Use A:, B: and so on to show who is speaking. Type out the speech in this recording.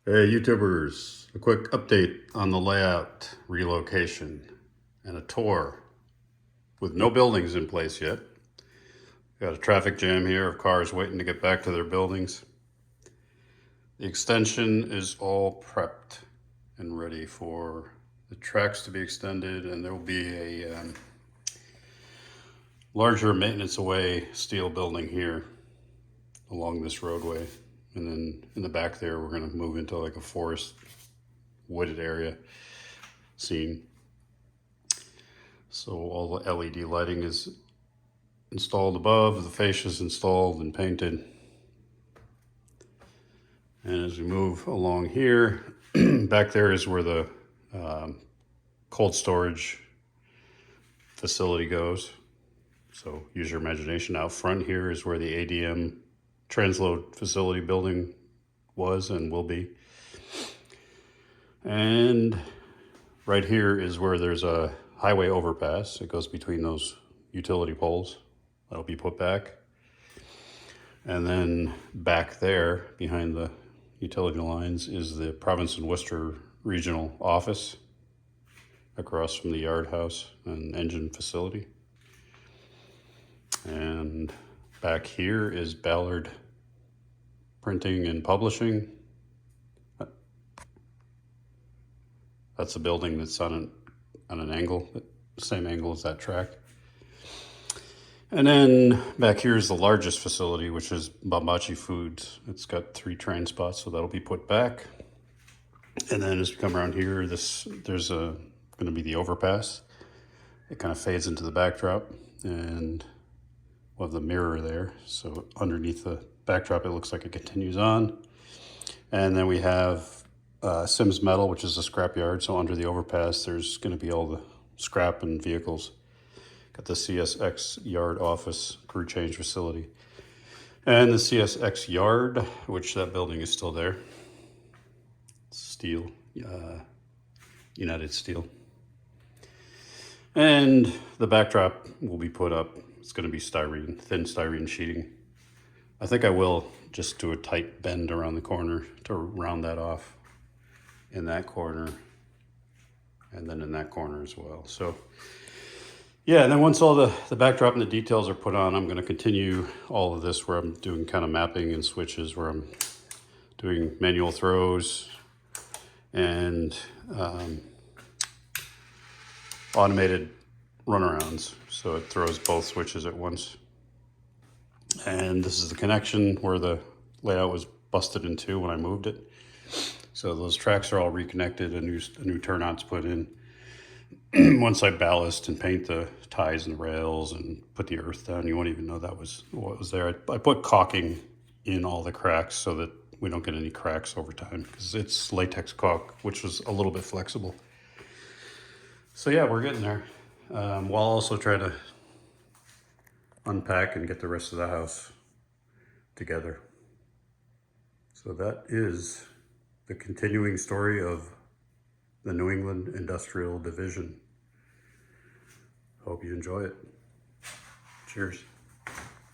A: Hey YouTubers, a quick update on the layout relocation and a tour with no buildings in place yet. Got a traffic jam here of cars waiting to get back to their buildings. The extension is all prepped and ready for the tracks to be extended, and there will be a larger maintenance away steel building here along this roadway. And then in the back there, we're going to move into like a forest wooded area scene. So all the LED lighting is installed above, the fascia is installed and painted. And as we move along here, back there is where the cold storage facility goes. So use your imagination. Out front here is where the ADM transload facility building was and will be. And right here is where there's a highway overpass. It goes between those utility poles. That'll be put back. And then back there behind the utility lines is the Province and Worcester Regional Office across from the yard house and engine facility. And back here is Ballard Printing and Publishing. That's a building that's on an angle, same angle as that track. And then back here is the largest facility, which is Bambachi Foods. It's got 3 train spots, so that'll be put back. And then as we come around here, there's going to be the overpass. It kind of fades into the backdrop, and we'll have the mirror there. So underneath the backdrop, it looks like it continues on. And then we have Sims Metal, which is a scrap yard. So under the overpass, there's going to be all the scrap and vehicles. Got the CSX yard office crew change facility. And the CSX yard, which that building is still there. Steel, United Steel. And the backdrop will be put up. It's going to be styrene, thin styrene sheeting. I think I will just do a tight bend around the corner to round that off in that corner and then in that corner as well. So yeah, and then once all the backdrop and the details are put on, I'm going to continue all of this where I'm doing kind of mapping and switches, where I'm doing manual throws and automated runarounds. So it throws both switches at once. And this is the connection where the layout was busted in two when I moved it. So those tracks are all reconnected, a new turnout's put in. Once I ballast and paint the ties and the rails and put the earth down, you won't even know that was what was there. I put caulking in all the cracks so that we don't get any cracks over time, because it's latex caulk, which was a little bit flexible. So yeah, we're getting there. While also trying to unpack and get the rest of the house together. So that is the continuing story of the New England Industrial Division. Hope you enjoy it. Cheers.